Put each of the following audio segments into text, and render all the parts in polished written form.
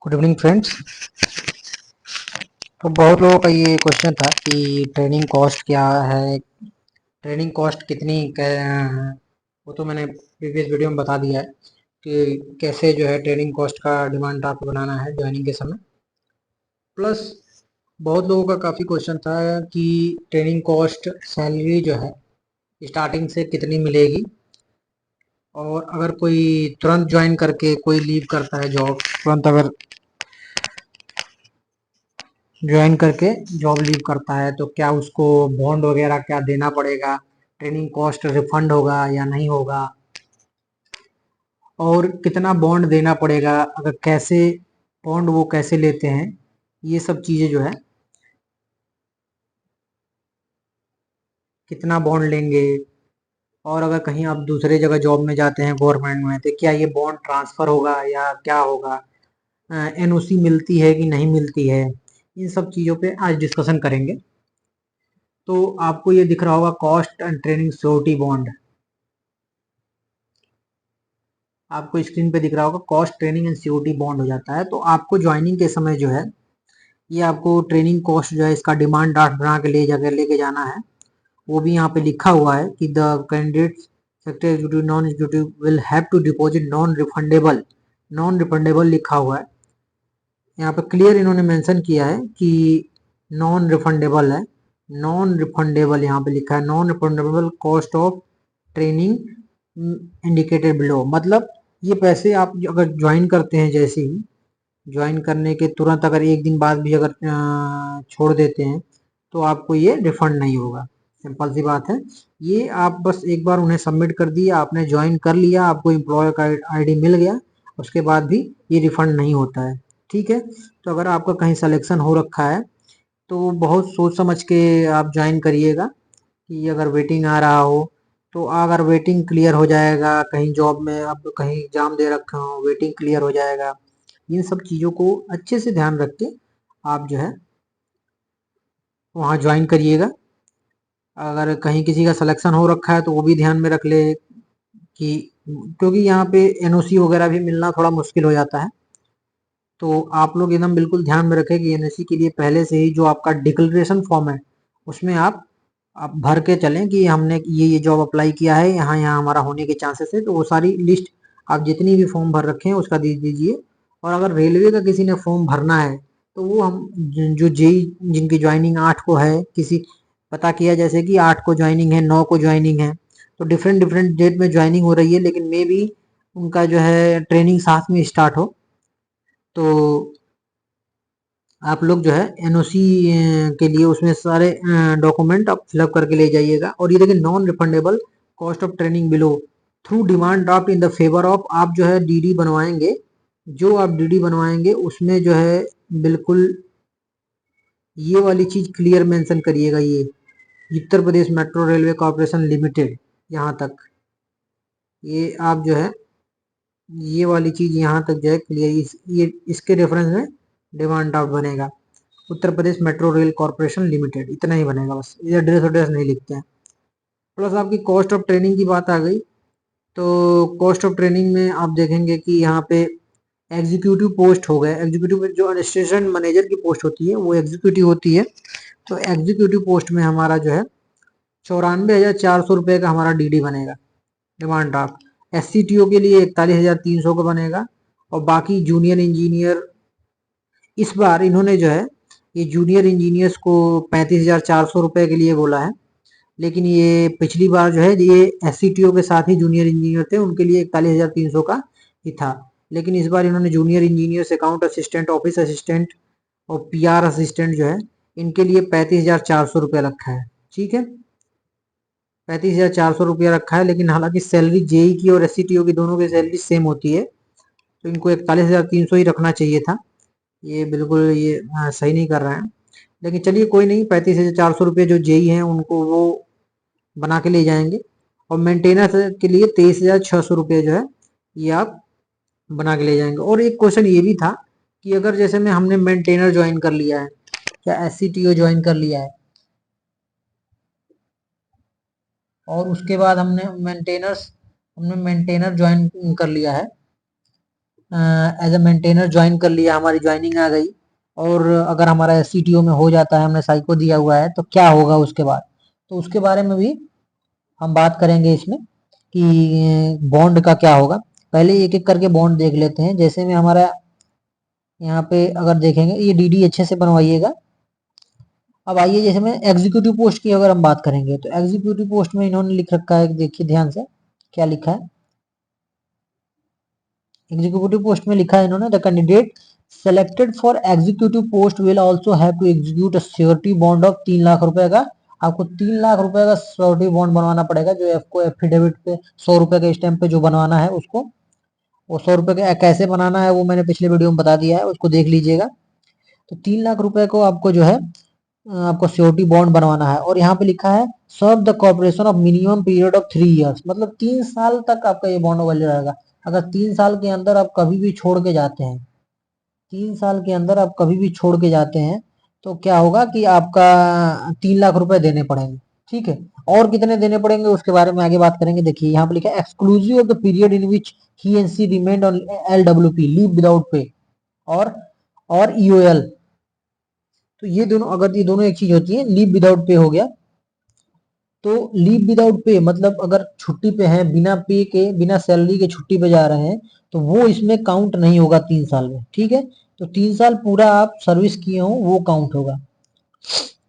Good evening friends. तो बहुत लोगों का ये क्वेश्चन था कि ट्रेनिंग कॉस्ट क्या है, ट्रेनिंग कॉस्ट कितनी वो तो मैंने प्रीवियस वीडियो में बता दिया है कि कैसे जो है ट्रेनिंग कॉस्ट का डिमांड ड्राफ्ट बनाना है ज्वाइनिंग के समय। प्लस बहुत लोगों का काफ़ी क्वेश्चन था कि ट्रेनिंग कॉस्ट सैलरी जो है स्टार्टिंग से कितनी मिलेगी, और अगर कोई तुरंत ज्वाइन करके कोई लीव करता है जॉब, तुरंत अगर ज्वाइन करके जॉब लीव करता है तो क्या उसको बॉन्ड वगैरह क्या देना पड़ेगा, ट्रेनिंग कॉस्ट रिफंड होगा या नहीं होगा, और कितना बॉन्ड देना पड़ेगा, अगर कैसे बॉन्ड वो कैसे लेते हैं, ये सब चीज़ें जो है कितना बॉन्ड लेंगे, और अगर कहीं आप दूसरे जगह जॉब में जाते हैं गवर्नमेंट में तो क्या ये बॉन्ड ट्रांसफ़र होगा या क्या होगा, एनओसी मिलती है कि नहीं मिलती है, इन सब चीज़ों पे आज डिस्कशन करेंगे। तो आपको ये दिख रहा होगा cost and training surety bond, आपको स्क्रीन पे दिख रहा होगा cost training and COT bond हो जाता है। तो आपको ज्वाइनिंग के समय जो है ये आपको ट्रेनिंग कॉस्ट जो है इसका डिमांड ड्राफ्ट बना के लेके जाना है। वो भी यहाँ पे लिखा हुआ है कि the candidate sector executive non executive will have to deposit non refundable लिखा हुआ है। यहाँ पे क्लियर इन्होंने मेंशन किया है कि नॉन रिफंडेबल है, नॉन रिफंडेबल यहाँ पे लिखा है, non refundable cost of training indicated below. मतलब ये पैसे आप अगर ज्वाइन करते हैं, जैसे ही ज्वाइन करने के तुरंत अगर एक दिन बाद भी अगर छोड़ देते हैं तो आपको ये रिफंड नहीं होगा। सिंपल सी बात है। ये आप बस एक बार उन्हें सबमिट कर दिया, आपने ज्वाइन कर लिया, आपको एम्प्लॉयर का आईडी मिल गया, उसके बाद भी ये रिफंड नहीं होता है। ठीक है। तो अगर आपका कहीं सिलेक्शन हो रखा है तो बहुत सोच समझ के आप ज्वाइन करिएगा कि अगर वेटिंग आ रहा हो तो अगर वेटिंग क्लियर हो जाएगा, कहीं जॉब में आप कहीं एग्जाम दे रखे हो वेटिंग क्लियर हो जाएगा, इन सब चीज़ों को अच्छे से ध्यान रख के आप जो है वहाँ ज्वाइन करिएगा। अगर कहीं किसी का सिलेक्शन हो रखा है तो वो भी ध्यान में रख ले कि क्योंकि यहाँ पे एनओसी वगैरह भी मिलना थोड़ा मुश्किल हो जाता है। तो आप लोग एकदम बिल्कुल ध्यान में रखें कि एनओसी के लिए पहले से ही जो आपका डिक्लेरेशन फॉर्म है उसमें आप भर के चलें कि हमने ये जॉब अप्लाई किया है, यहाँ यहाँ हमारा होने के चांसेस है। तो वो सारी लिस्ट आप जितनी भी फॉर्म भर रखे हैं उसका दे दीजिए। और अगर रेलवे का किसी ने फॉर्म भरना है तो वो हम जो जेई जिनकी ज्वाइनिंग 8 को है, किसी पता किया जैसे कि 8 को ज्वाइनिंग है, 9 को ज्वाइनिंग है, तो डिफरेंट डिफरेंट डेट में ज्वाइनिंग हो रही है, लेकिन मे भी उनका जो है ट्रेनिंग साथ में स्टार्ट हो। तो आप लोग जो है एनओसी के लिए उसमें सारे डॉक्यूमेंट आप फिलअप करके ले जाइएगा। और ये देखिए non refundable cost of training below through demand draft in the favour of, आप जो है डीडी बनवाएंगे, जो आप डीडी बनवाएंगे उसमें जो है बिल्कुल ये वाली चीज क्लियर मेंशन करिएगा, ये Uttar Pradesh metro railway corporation limited, यहाँ तक ये आप जो है ये वाली चीज यहाँ तक जो है क्लियर, ये इसके रेफरेंस में डिमांड ड्राफ्ट बनेगा। Uttar Pradesh metro rail corporation limited, इतना ही बनेगा बस, ये एड्रेस नहीं लिखते हैं। प्लस आपकी कॉस्ट ऑफ ट्रेनिंग की बात आ गई। तो कॉस्ट ऑफ ट्रेनिंग में आप देखेंगे कि यहाँ पे एग्जीक्यूटिव पोस्ट हो गए, एग्जीक्यूटिव जो एडमिनिस्ट्रेशन मैनेजर की पोस्ट होती है वो एग्जीक्यूटिव होती है। तो एग्जीक्यूटिव पोस्ट में हमारा जो है 94,400 रुपये का हमारा डीडी बनेगा, डिमांड ड्राफ्ट। एससीटीओ के लिए 41,300 का बनेगा। और बाकी जूनियर इंजीनियर, इस बार इन्होंने जो है ये जूनियर इंजीनियर्स को 35,400 रुपये के लिए बोला है, लेकिन ये पिछली बार जो है ये एससीटीओ के साथ ही जूनियर इंजीनियर थे, उनके लिए 41,300 का ही था। लेकिन इस बार इन्होंने junior engineers, account assistant, office assistant और पीआर असिस्टेंट जो है इनके लिए 35,400 रुपया रखा है। ठीक है, 35,400 रुपया रखा है। लेकिन हालांकि सैलरी जेई की और एससीटीओ की दोनों की सैलरी सेम होती है, तो इनको 41,300 ही रखना चाहिए था। ये बिल्कुल ये सही नहीं कर रहे हैं। लेकिन चलिए कोई नहीं, 35,400 रुपये जो जेई हैं उनको वो बना के ले जाएंगे। और मेंटेनेंस के लिए 23,600 रुपये जो है ये आप बना के ले जाएंगे। और एक क्वेश्चन ये भी था कि अगर जैसे में हमने मेंटेनर ज्वाइन कर लिया है या एससीटीओ ज्वाइन कर लिया है और उसके बाद हमने मेंटेनर ज्वाइन कर लिया है, एज अ मेंटेनर ज्वाइन कर लिया, हमारी ज्वाइनिंग आ गई, और अगर हमारा एससीटीओ में हो जाता है, हमने साइको दिया हुआ है, तो क्या होगा उसके बाद, तो उसके बारे में भी हम बात करेंगे इसमें कि बॉन्ड का क्या होगा। पहले एक एक करके बॉन्ड देख लेते हैं। जैसे में हमारा यहाँ पे अगर देखेंगे, ये डीडी अच्छे से बनवाइएगा। अब आइए, जैसे में एग्जीक्यूटिव पोस्ट की अगर हम बात करेंगे, तो एग्जीक्यूटिव पोस्ट में इन्होंने लिख रखा है, देखिए ध्यान से क्या लिखा है। एग्जीक्यूटिव पोस्ट में लिखा है इन्होंने, the candidate selected for executive post will also have to execute a surety bond of 3 lakh रुपए का। आपको 3 लाख रुपए का श्योरिटी बॉन्ड बनवाना पड़ेगा, जो आपको एफिडेविट पे 100 रुपए के स्टैंप पे जो बनवाना है उसको, वो 100 रुपए का कैसे बनाना है वो मैंने पिछले वीडियो में बता दिया है, उसको देख लीजिएगा। तो 3 लाख रुपए को आपको जो है आपको श्योरिटी बॉन्ड बनवाना है, और यहाँ पे लिखा है serve the corporation of minimum period of 3 years, मतलब 3 साल तक आपका ये बॉन्ड वैलिड रहेगा। अगर 3 साल के अंदर आप कभी भी छोड़ के जाते हैं, 3 साल के अंदर आप कभी भी छोड़ के जाते हैं, तो क्या होगा कि आपका 3 लाख रुपए देने पड़ेंगे। ठीक है, और कितने देने पड़ेंगे उसके बारे में आगे बात करेंगे। देखिए यहाँ पे लिखा है exclusive of the period in which he and she remained on LWP leave without pay और EOL। तो ये दोनों, अगर ये दोनों एक चीज होती है, लीव विदाउट पे हो गया, तो लीव विदाउट पे मतलब अगर छुट्टी पे हैं, बिना पे के, बिना सैलरी के छुट्टी पे जा रहे हैं, तो वो इसमें काउंट नहीं होगा 3 साल में। ठीक है, तो 3 साल पूरा आप सर्विस किए हो वो काउंट होगा।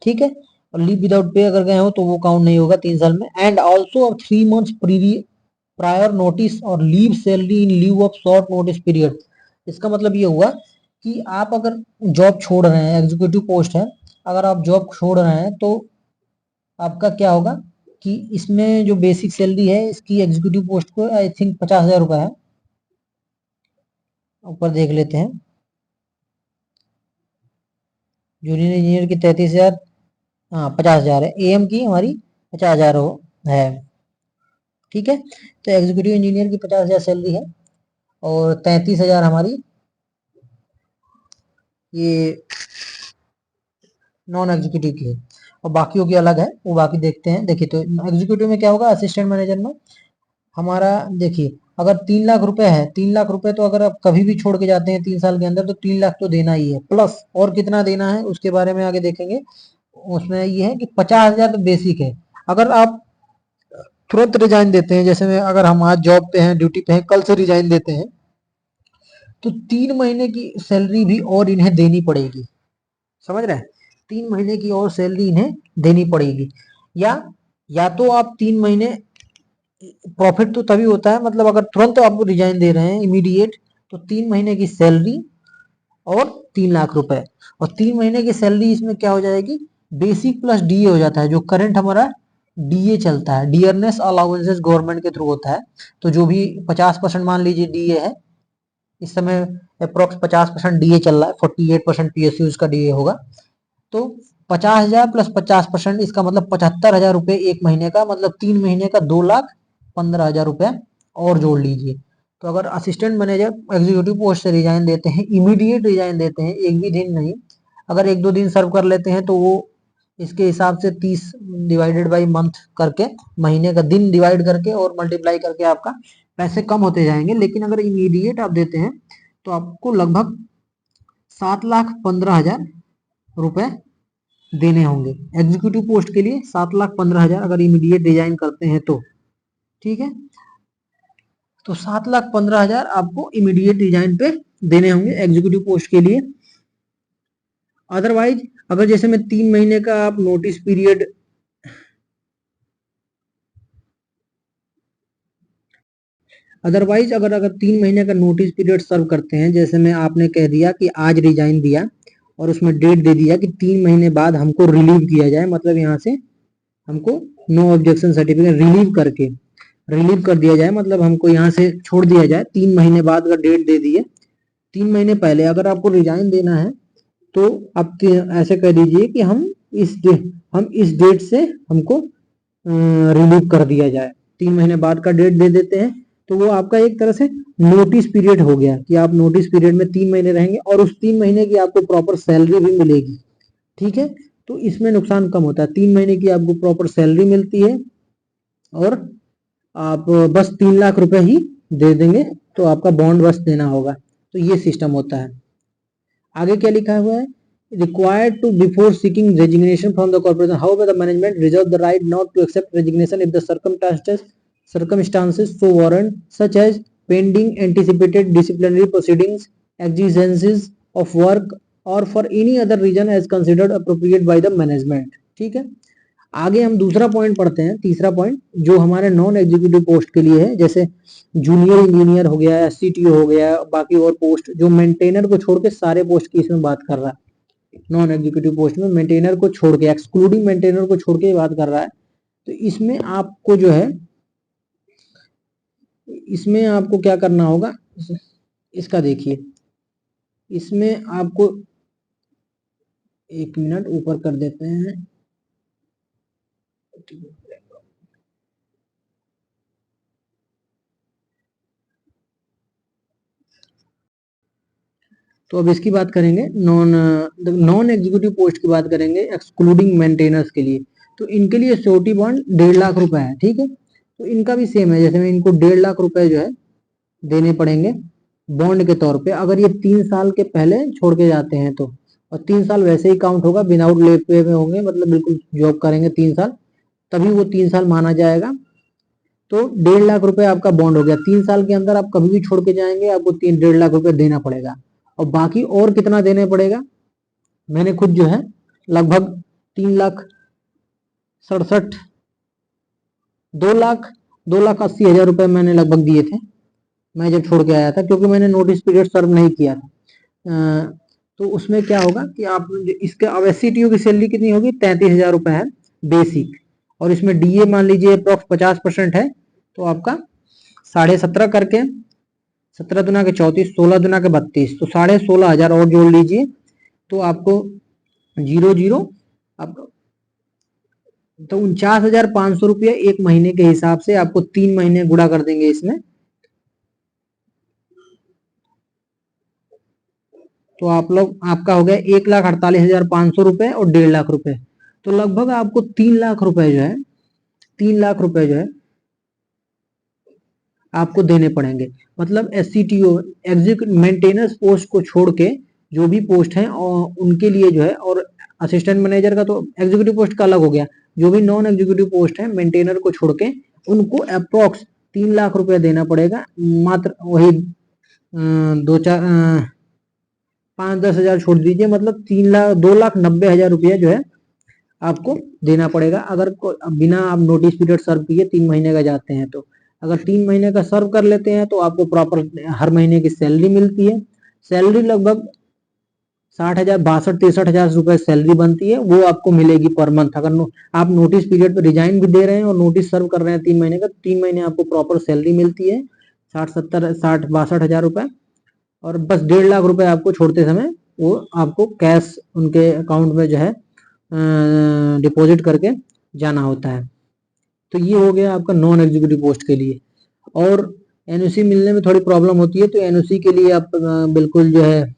ठीक है, और लीव विदाउट पे अगर गए हो तो वो काउंट नहीं होगा 3 साल में। And also 3 months prior notice or leave salary in lieu of short notice period. इसका मतलब ये हुआ कि आप अगर जॉब छोड़ रहे हैं, एग्जीक्यूटिव पोस्ट है, अगर आप जॉब छोड़ रहे हैं, तो आपका क्या होगा कि इसमें जो बेसिक सैलरी है इसकी एग्जीक्यूटिव पोस्ट को आई थिंक 50,000 रुपए है। ऊपर देख लेते हैं, जूनियर इंजीनियर की 33,000, हाँ 50,000 है, AM की हमारी 50,000 है। ठीक है, तो एग्जीक्यूटिव इंजीनियर की 50,000 सैलरी है, और 33,000 हमारी ये नॉन एग्जीक्यूटिव की है, और बाकियों की अलग है, वो बाकी देखते हैं। देखिए, तो एग्जीक्यूटिव में क्या होगा, असिस्टेंट मैनेजर में हमारा, देखिए अगर 3 लाख रुपए है, 3 लाख रुपए तो अगर आप कभी भी छोड़ के जाते हैं 3 साल के अंदर, तो 3 लाख तो देना ही है, प्लस और कितना देना है उसके बारे में आगे देखेंगे। उसमें ये है कि 50,000 तो बेसिक है। अगर आप तुरंत रिजाइन देते हैं, जैसे में अगर हम आज जॉब पे हैं, ड्यूटी पे हैं, कल से रिजाइन देते हैं, तो 3 महीने की सैलरी भी और इन्हें देनी पड़ेगी। समझ रहे हैं, 3 महीने की और सैलरी इन्हें देनी पड़ेगी। या तो आप 3 महीने, प्रॉफिट तो तभी होता है, मतलब अगर तुरंत आप रिजाइन दे रहे हैं इमीडिएट, तो 3 महीने की सैलरी और 3 लाख रुपए, और 3 महीने की सैलरी इसमें क्या हो जाएगी, बेसिक प्लस डीए हो जाता है, जो करंट हमारा डीए चलता है, डियरनेस अलाउंसेस गवर्नमेंट के थ्रू होता है। तो जो भी 50% मान लीजिए डीए है, इस समय अप्रोक्स 50% डीए चल रहा है, 48% पीएसयू इसका डीए होगा। तो 50,000 प्लस 50%, इसका मतलब 75,000 रुपए एक महीने का, मतलब 3 महीने का 2,15,000 रुपए और जोड़ लीजिए। तो अगर असिस्टेंट मैनेजर एग्जीक्यूटिव पोस्ट से रिजाइन देते हैं, इमीडिएट रिजाइन देते हैं, एक भी दिन नहीं, अगर 1-2 दिन सर्व कर लेते हैं, तो वो इसके हिसाब से 30 डिवाइडेड बाई मंथ करके, महीने का दिन डिवाइड करके और मल्टीप्लाई करके आपका पैसे कम होते जाएंगे। लेकिन अगर इमीडिएट आप देते हैं, तो आपको लगभग 7,15,000 रुपए देने होंगे एग्जीक्यूटिव पोस्ट के लिए। 7,15,000 अगर इमीडिएट डिजाइन करते हैं तो, ठीक है, तो 7,15,000 आपको इमीडिएट डिजाइन पे देने होंगे एग्जीक्यूटिव पोस्ट के लिए। अदरवाइज अगर जैसे में 3 महीने का आप नोटिस पीरियड, अगर 3 महीने का नोटिस पीरियड सर्व करते हैं, जैसे में आपने कह दिया कि आज रिजाइन दिया और उसमें डेट दे दिया कि 3 महीने बाद हमको रिलीव किया जाए, मतलब यहाँ से हमको नो ऑब्जेक्शन सर्टिफिकेट रिलीव कर दिया जाए, मतलब हमको यहाँ से छोड़ दिया जाए। 3 महीने बाद अगर डेट दे दी है, 3 महीने पहले अगर आपको रिजाइन देना है, तो आप ऐसे कह दीजिए कि हम इस डेट से हमको रिलीव कर दिया जाए। 3 महीने बाद का डेट दे देते हैं, तो वो आपका एक तरह से नोटिस पीरियड हो गया कि आप नोटिस पीरियड में 3 महीने रहेंगे, और उस 3 महीने की आपको प्रॉपर सैलरी भी मिलेगी। ठीक है, तो इसमें नुकसान कम होता है, 3 महीने की आपको प्रॉपर सैलरी मिलती है, और आप बस 3 लाख रुपए ही दे देंगे, तो आपका बॉन्ड बस देना होगा। तो ये सिस्टम होता है। आगे क्या लिखा हुआ है, required to before seeking resignation from the corporation, however the management reserve the right not to accept resignation if the circumstances so warrant, such as pending anticipated disciplinary proceedings, exigencies of work or for any other reason as considered appropriate by the management। ठीक है, आगे हम दूसरा point पढ़ते हैं, तीसरा point जो हमारे नॉन एग्जीक्यूटिव पोस्ट के लिए है, जैसे जूनियर इंजीनियर हो गया, एससीटीओ हो गया, बाकी और पोस्ट जो मेंटेनर को छोड़ के सारे पोस्ट की इसमें बात कर रहा है। नॉन एग्जीक्यूटिव पोस्ट में मेंटेनर को छोड़ के, एक्सक्लूडिंग मेंटेनर को छोड़ के बात कर रहा है। तो इसमें आपको जो है, इसमें आपको क्या करना होगा, इसका देखिए, इसमें आपको, एक मिनट ऊपर कर देते हैं, तो अब इसकी बात करेंगे, नॉन एग्जीक्यूटिव पोस्ट की बात करेंगे एक्सक्लूडिंग मेंटेनेंस के लिए। तो इनके लिए श्योरिटी बॉन्ड 1.5 लाख रुपए है। ठीक है, तो इनका भी सेम है, जैसे में इनको 1.5 लाख रुपए जो है देने पड़ेंगे बॉन्ड के तौर पे, अगर ये 3 साल के पहले छोड़ के जाते हैं तो, और 3 साल वैसे ही काउंट होगा, विदाउट लेट पे में होंगे, मतलब बिल्कुल जॉब करेंगे 3 साल, तभी वो 3 साल माना जाएगा। तो 1.5 लाख रुपए आपका बॉन्ड हो गया। 3 साल के अंदर आप कभी भी छोड़ के जाएंगे, आपको 1.5 लाख रुपए देना पड़ेगा। और बाकी और कितना देने पड़ेगा, मैंने खुद जो है लगभग 3,67 2,80,000 रुपए मैंने लगभग दिए थे, मैं जब छोड़ के आया था, क्योंकि मैंने नोटिस पीरियड सर्व नहीं किया था। तो उसमें क्या होगा कि आप इसके, अब एससीटीओ की सैलरी कितनी होगी, 33,000 रुपए है बेसिक, और इसमें डीए मान लीजिए अप्रोक्स 50% है, तो आपका 17.5 करके 17 दुना के 34, 16 दुना के 32, तो 16,500 और जोड़ लीजिए, तो आपको 00 आपको तो 49,500 रुपये एक महीने के हिसाब से आपको 3 महीने गुणा कर देंगे इसमें, तो आप लोग, आपका हो गया 1,48,500 रुपए और 1.5 लाख रुपए, तो लगभग आपको 3 लाख रुपए जो है, 3 लाख रुपए जो है आपको देने पड़ेंगे। मतलब एससीटीओ एग्जीक्यूटिव मेंटेनेंस पोस्ट को छोड़ के जो भी पोस्ट हैं और उनके लिए जो है, और असिस्टेंट मैनेजर का तो एग्जीक्यूटिव पोस्ट का अलग हो गया, जो भी नॉन एग्जीक्यूटिव पोस्ट है मेंटेनर को छोड़ के उनको अप्रोक्स 3 लाख रुपए देना पड़ेगा। मात्र वही 5-10 हजार छोड़ दीजिए, मतलब 2,90,000 रुपया जो है आपको देना पड़ेगा। अगर बिना आप नोटिस पीरियड सर्व किए 3 महीने का जाते हैं तो, अगर 3 महीने का सर्व कर लेते हैं तो आपको प्रॉपर हर महीने की सैलरी मिलती है। सैलरी लगभग 60,000, 62-63,000 रुपए सैलरी बनती है, वो आपको मिलेगी पर मंथ। अगर आप नोटिस पीरियड पे रिजाइन भी दे रहे हैं और नोटिस सर्व कर रहे हैं 3 महीने का, 3 महीने आपको प्रॉपर सैलरी मिलती है 62,000 रुपए, और बस 1.5 लाख रुपए आपको छोड़ते समय वो आपको कैश उनके अकाउंट में जो है डिपॉजिट करके जाना होता है। तो ये हो गया आपका नॉन एग्जीक्यूटिव पोस्ट के लिए। और एनओसी मिलने में थोड़ी प्रॉब्लम होती है, तो एनओसी के लिए आप बिल्कुल जो है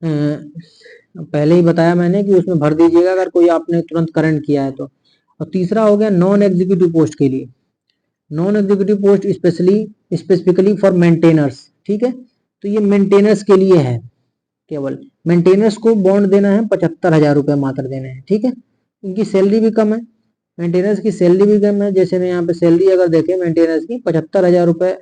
पहले ही बताया मैंने कि उसमें भर दीजिएगा अगर कोई आपने तुरंत करंट किया है तो। और तीसरा हो गया नॉन एग्जीक्यूटिव पोस्ट के लिए। Non executive post specifically for maintainers. ठीक है, तो ये मेंटेनर्स के लिए है, केवल मेंटेनेंस को बॉन्ड देना है 75,000 रुपए मात्र देने हैं। ठीक है, इनकी सैलरी भी कम है, मेंटेनेंस की सैलरी भी कम है। जैसे मैं यहाँ पे सैलरी अगर देखें मेंटेनेंस की 75,000 रुपए,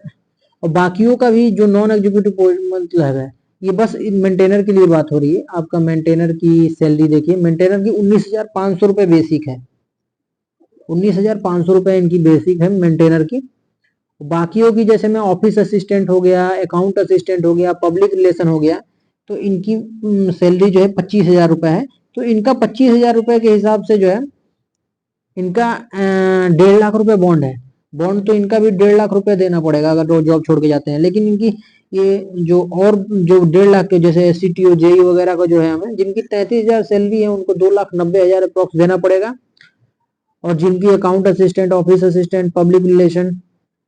और बाकियों का भी जो नॉन एग्जीक्यूटिव मतलब है, ये बस मेंटेनर के लिए बात हो रही है। आपका मेंटेनर की सैलरी देखिए, मेंटेनर की 19,500 रुपए बेसिक है, 19,500 रुपए इनकी बेसिक है मेंटेनर की। बाकियों की जैसे में ऑफिस असिस्टेंट हो गया, अकाउंट असिस्टेंट हो गया, पब्लिक रिलेशन हो गया, तो इनकी सैलरी जो है 25,000 रुपए है। तो इनका 25,000 रुपए के हिसाब से जो है इनका 1.5 लाख रुपए बॉन्ड है। बॉन्ड तो इनका भी 1.5 लाख रुपए देना पड़ेगा अगर वो जॉब छोड़ के जाते हैं। लेकिन इनकी ये जो और जो 1.5 लाख के जैसे एससीटीओ जेई वगैरह का जो है, हमें जिनकी 33,000 सैलरी है उनको 2,90,000 अप्रोक्स देना पड़ेगा। और जिनकी account assistant, office assistant, public relation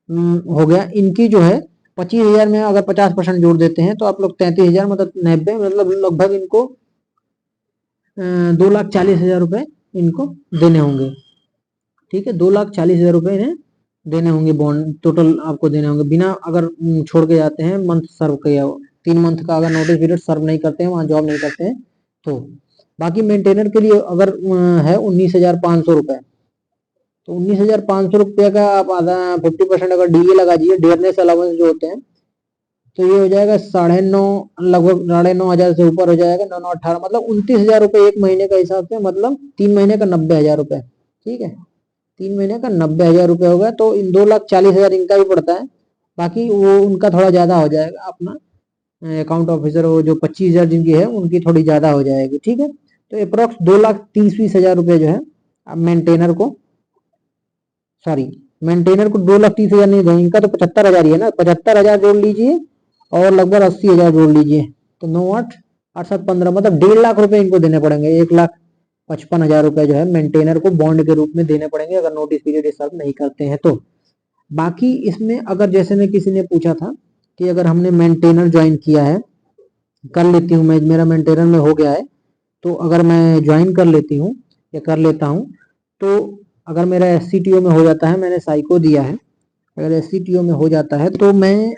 हो गया, इनकी जो है 25,000 में अगर 50% जोड़ देते हैं तो आप लोग 33,000 मतलब 90, मतलब लगभग इनको 2,40,000 रुपए इनको देने होंगे। ठीक है, 2,40,000 रुपए इन्हें देने होंगे, बॉन्ड टोटल आपको देने होंगे बिना अगर छोड़ के जाते हैं मंथ सर्व किया हो। 3 मंथ का अगर नोटिस पीरियड सर्व नहीं करते हैं, वहाँ जॉब नहीं करते हैं तो। बाकी मेंटेनर के लिए अगर है 19,500 रुपए, तो 19,500 रुपये का आप आधा 50% अगर डीए लगा दीजिए, डियरनेस अलाउंस जो होते हैं, तो ये हो जाएगा 9.5, लगभग 9,500 से ऊपर हो जाएगा, 9,918, मतलब 29,000 रुपये एक महीने का हिसाब से, मतलब 3 महीने का 90,000 रुपये। ठीक है, 3 महीने का 90,000 रुपये हो गया, तो इन 2,40,000 इनका भी पड़ता है। बाकी वो उनका थोड़ा ज्यादा हो जाएगा, अपना अकाउंट ऑफिसर वो जो 25,000 जिनकी है उनकी थोड़ी ज्यादा हो जाएगी। ठीक है, तो अप्रोक्स 2,30,000 रुपये जो है अब मेंटेनर को, सॉरी मेंटेनर को 2,30,000 नहीं देंगे, इनका तो 75,000 ही है ना, 75,000 जोड़ लीजिए और लगभग 80,000 जोड़ लीजिए, तो 9,8, 8,7,15, मतलब 1.5 लाख रुपए इनको देने पड़ेंगे। 1,55,000 रुपए जो है मेंटेनर को बॉन्ड के रूप में देने पड़ेंगे अगर नोटिस पीरियड सर्व नहीं करते हैं तो। बाकी इसमें अगर जैसे में किसी ने पूछा था कि अगर हमने मेंटेनर ज्वाइन किया है, कर लेती हूँ मैं, मेरा मेंटेनर में हो गया है, तो अगर मैं ज्वाइन कर लेती हूँ या कर लेता हूँ, तो अगर मेरा एससीटीओ में हो जाता है, मैंने साइको दिया है, अगर एससीटीओ में हो जाता है तो मैं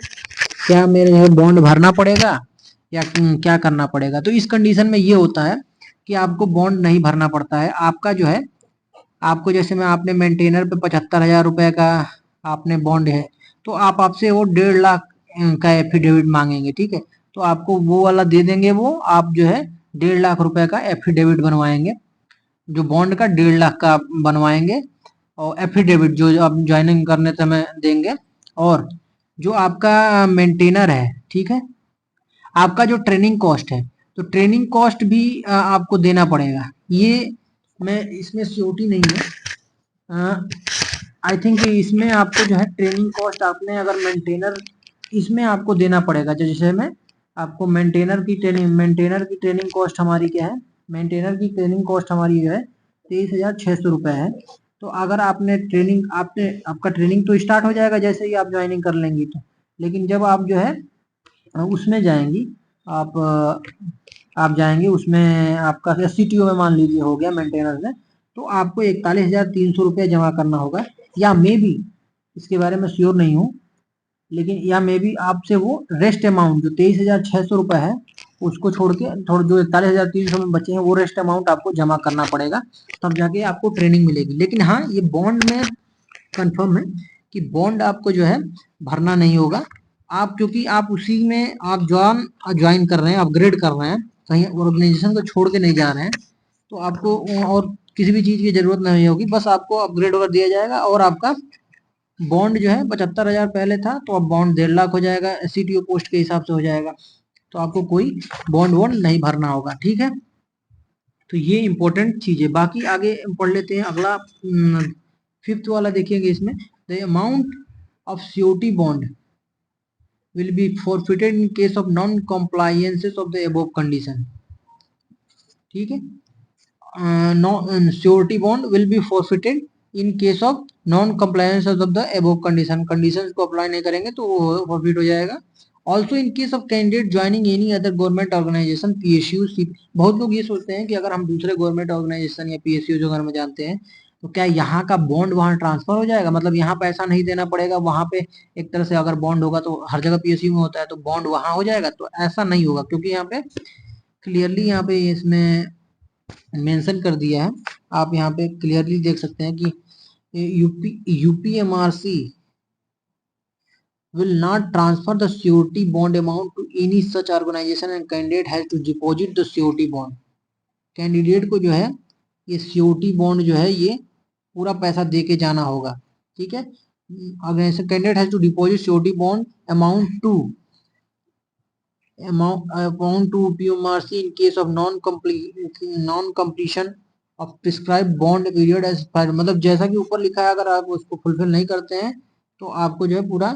क्या मेरे जो है बॉन्ड भरना पड़ेगा या क्या करना पड़ेगा? तो इस कंडीशन में ये होता है कि आपको बॉन्ड नहीं भरना पड़ता है। आपका जो है, आपको जैसे में आपने मेंटेनर पे 75,000 रुपए का आपने बॉन्ड है, तो आपसे वो 1.5 लाख का एफिडेविट मांगेंगे। ठीक है, तो आपको वो वाला दे देंगे, वो आप जो है 1.5 लाख रुपए का एफिडेविट बनवाएंगे, जो बॉन्ड का 1.5 लाख का बनवाएंगे, और एफिडेविट जो आप ज्वाइनिंग करने समय देंगे। और जो आपका मेंटेनर है, ठीक है, आपका जो ट्रेनिंग कॉस्ट है, तो ट्रेनिंग कॉस्ट भी आपको देना पड़ेगा। ये मैं इसमें श्योरिटी नहीं है, आई थिंक इसमें आपको जो है ट्रेनिंग कॉस्ट आपने अगर मेंटेनर, इसमें आपको देना पड़ेगा। जैसे में आपको मेंटेनर की ट्रेनिंग कॉस्ट हमारी क्या है, मेंटेनर की ट्रेनिंग कॉस्ट हमारी जो है 23,600 रुपये है। तो अगर आपने ट्रेनिंग, आपका ट्रेनिंग तो स्टार्ट हो जाएगा जैसे ही आप ज्वाइनिंग कर लेंगी, तो लेकिन जब आप जो है उसमें जाएंगी, आप जाएंगे उसमें, आपका एससीटीओ में मान लीजिए हो गया मेंटेनेंस में, तो आपको 41,300 रुपया जमा करना होगा, या मे बी, इसके बारे में श्योर नहीं हूँ, लेकिन या मे बी आपसे वो रेस्ट अमाउंट जो 23,600 रुपये है उसको छोड़ के थोड़ा जो 41,300 में बचे हैं वो रेस्ट अमाउंट आपको जमा करना पड़ेगा, तब जाके आपको ट्रेनिंग मिलेगी। लेकिन हाँ, ये बॉन्ड में कंफर्म है कि बॉन्ड आपको जो है भरना नहीं होगा। आप क्योंकि आप उसी में आप ज्वाइन कर रहे हैं, अपग्रेड कर रहे हैं, कहीं ऑर्गेनाइजेशन को छोड़ के नहीं जा रहे हैं, तो आपको और किसी भी चीज की जरूरत नहीं होगी, बस आपको अपग्रेड कर दिया जाएगा और आपका बॉन्ड जो है 75,000 पहले था, तो अब बॉन्ड 1.5 लाख हो जाएगा, एससीटीओ पोस्ट के हिसाब से हो जाएगा, तो आपको कोई बॉन्ड नहीं भरना होगा। ठीक है, तो ये इंपॉर्टेंट चीज है। बाकी आगे पढ़ लेते हैं अगला, 5th वाला देखिएगा। इसमें the amount of COT bond will be forfeited in case of non-compliances of the above condition। ठीक है, surety bond will be forfeited in case of non compliance of the above condition, conditions को apply नहीं करेंगे तो वो forfeit हो जाएगा। Also in case of candidate joining any other government organisation, PSU, बहुत लोग ये सोचते हैं कि अगर हम दूसरे गवर्नमेंट ऑर्गेनाइजेशन या पीएसयू जो घर में जानते हैं, तो क्या यहाँ का बॉन्ड वहाँ ट्रांसफर हो जाएगा, मतलब यहाँ पैसा नहीं देना पड़ेगा, वहाँ पे एक तरह से अगर बॉन्ड होगा तो हर जगह पीएसयू में होता है तो बॉन्ड वहाँ हो जाएगा, तो ऐसा नहीं होगा, क्योंकि यहाँ पे क्लियरली यहाँ पे इसमें मेंशन कर दिया है। आप यहाँ पे क्लियरली देख सकते हैं कि UPMRC will not transfer the surety bond amount to any such organization and candidate has to deposit the surety bond। Candidate को जो है ये सियोटी बॉन्ड जो है ये पूरा पैसा दे के जाना होगा। ठीक है, organisation candidate has to deposit surety bond amount to PMRC in case of non-completion of prescribed bond period as per, मतलब जैसा कि ऊपर लिखा है, अगर आप उसको फुलफिल नहीं करते हैं तो आपको जो है पूरा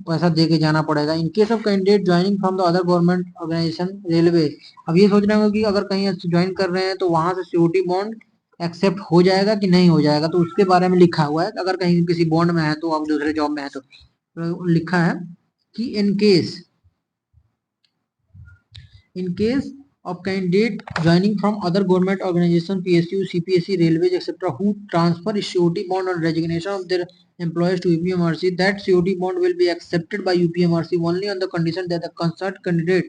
पैसा दे के जाना पड़ेगा। In case of candidate joining from the other government organisation, railway, अब ये सोचना होगा कि अगर कहीं ज्वाइन कर रहे हैं तो वहां से सिक्योरिटी बॉन्ड एक्सेप्ट हो जाएगा कि नहीं हो जाएगा, तो उसके बारे में लिखा हुआ है। अगर कहीं किसी बॉन्ड में है तो आप दूसरे जॉब में है तो लिखा है कि in case of candidate joining from other government organization, PSU, CPSC, railways, etc., who transfer surety bond on resignation of their employees to UPMRC, that COT bond will be accepted by UPMRC only on the condition that the concerned candidate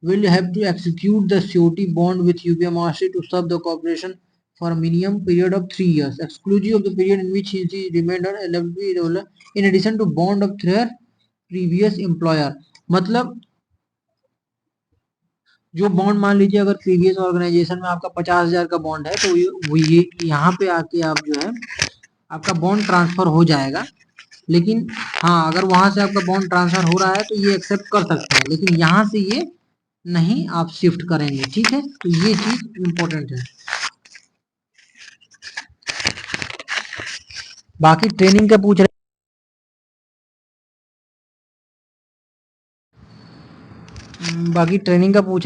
will have to execute the COT bond with UPMRC to serve the corporation for a minimum period of 3 years, exclusive of the period in which he remained on LFB, in addition to bond of their previous employer. मतलब जो bond मान लीजिए अगर previous organisation में आपका 50,000 का bond है तो ये यहाँ पे आके आप जो है आपका बॉन्ड ट्रांसफर हो जाएगा। लेकिन हाँ, अगर वहां से आपका बॉन्ड ट्रांसफर हो रहा है तो ये एक्सेप्ट कर सकते हैं, लेकिन यहाँ से ये नहीं आप शिफ्ट करेंगे। ठीक है, तो ये चीज इंपॉर्टेंट है। बाकी ट्रेनिंग का पूछ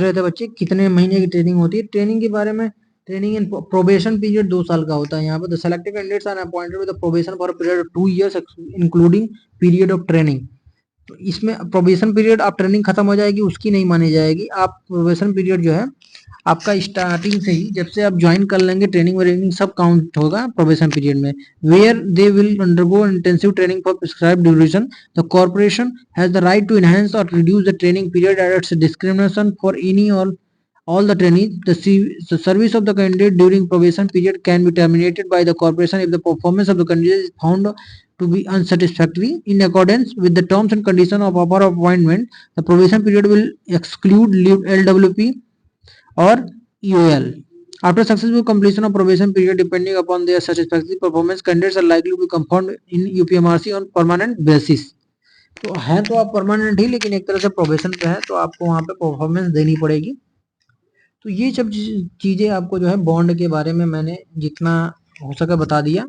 रहे थे बच्चे कितने महीने की ट्रेनिंग होती है। ट्रेनिंग के बारे में, ट्रेनिंग इन प्रोबेशन पीरियड 2 साल का होता है। यहाँ पर the selected candidates are appointed with the probation for a period of 2 years including period of training. तो इसमें प्रोबेशन पीरियड आप ट्रेनिंग खत्म हो जाएगी उसकी नहीं मानी जाएगी। आप प्रोबेशन पीरियड जो है आपका स्टार्टिंग से ही, जब से आप ज्वाइन कर लेंगे, ट्रेनिंग व्रेनिंग सब काउंट होगा प्रोबेशन पीरियड में। Where they will undergo intensive training for prescribed duration, the corporation has the right to enhance or reduce the training period at its discrimination for any or all the trainees. The service of the candidate during probation period can be terminated by the corporation if the performance of the candidate is found to be unsatisfactory. In accordance with the terms and conditions of offer of appointment, the probation period will exclude LWP or EOL. After successful completion of probation period, depending upon their satisfactory performance, candidates are likely to be confirmed in UPMRC on permanent basis. तो है तो आप permanent ही, लेकिन एक तरह से probation पे है तो आपको वहां पे परफॉर्मेंस देनी पड़ेगी। तो ये सब चीजें आपको जो है बॉन्ड के बारे में मैंने जितना हो सके बता दिया।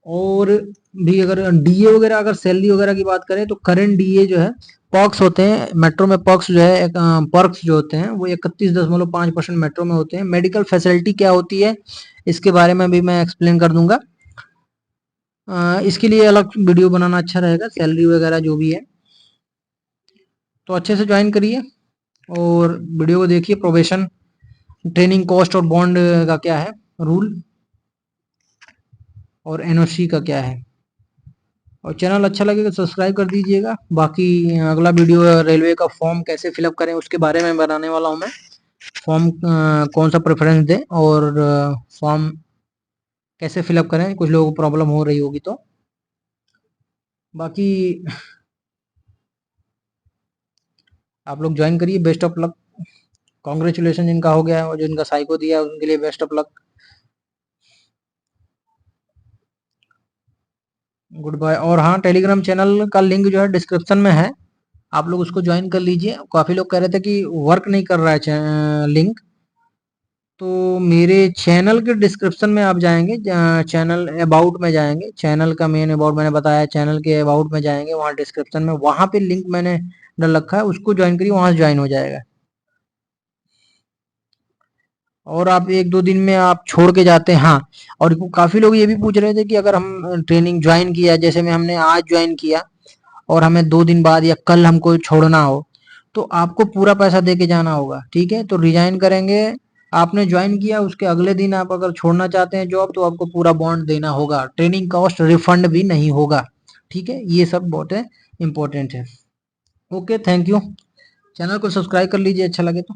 और भी अगर डीए वगैरह, अगर सैलरी वगैरह की बात करें तो करंट डीए जो है पर्क्स होते हैं मेट्रो में। पर्क्स जो है पर्क्स जो होते हैं वो 31.5% मेट्रो में होते हैं। मेडिकल फैसिलिटी क्या होती है इसके बारे में भी मैं एक्सप्लेन कर दूंगा। इसके लिए अलग वीडियो बनाना अच्छा रहेगा। सैलरी वगैरह जो भी है तो अच्छे से ज्वाइन करिए और वीडियो को देखिए। प्रोबेशन, ट्रेनिंग कॉस्ट और बॉन्ड का क्या है रूल, और एनओसी का क्या है। और चैनल अच्छा लगेगा सब्सक्राइब कर दीजिएगा। बाकी अगला वीडियो रेलवे का फॉर्म कैसे फिलअप करें उसके बारे में बनाने वाला हूं मैं। फॉर्म कौन सा प्रेफरेंस दें और फॉर्म कैसे फिलअप करें, कुछ लोगों को प्रॉब्लम हो रही होगी तो। बाकी आप लोग ज्वाइन करिए। बेस्ट ऑफ लक, कॉन्ग्रेचुलेशन जिनका हो गया है और जिनका साइको दिया है उनके लिए best of luck, good bye. और हाँ, टेलीग्राम चैनल का लिंक जो है डिस्क्रिप्शन में है, आप लोग उसको ज्वाइन कर लीजिए। काफी लोग कह रहे थे कि वर्क नहीं कर रहा है लिंक, तो मेरे चैनल के डिस्क्रिप्शन में आप जाएंगे, चैनल अबाउट में जाएंगे, चैनल का मेन अबाउट मैंने बताया, चैनल के अबाउट में जाएंगे, वहाँ डिस्क्रिप्शन में वहाँ पे लिंक मैंने डाल रखा है, उसको ज्वाइन करिए, वहाँ से ज्वाइन हो जाएगा। और आप 1-2 दिन में आप छोड़ के जाते हैं। हाँ, और काफी लोग ये भी पूछ रहे थे कि अगर हम ट्रेनिंग ज्वाइन किया, जैसे में हमने आज ज्वाइन किया और हमें 2 दिन बाद या कल हमको छोड़ना हो तो आपको पूरा पैसा दे के जाना होगा। ठीक है, तो रिजाइन करेंगे, आपने ज्वाइन किया उसके अगले दिन आप अगर छोड़ना चाहते हैं जॉब तो आपको पूरा बॉन्ड देना होगा। ट्रेनिंग कॉस्ट रिफंड भी नहीं होगा। ठीक है, ये सब बहुत है, इम्पोर्टेंट है। Okay, thank you. चैनल को सब्सक्राइब कर लीजिए अच्छा लगे तो।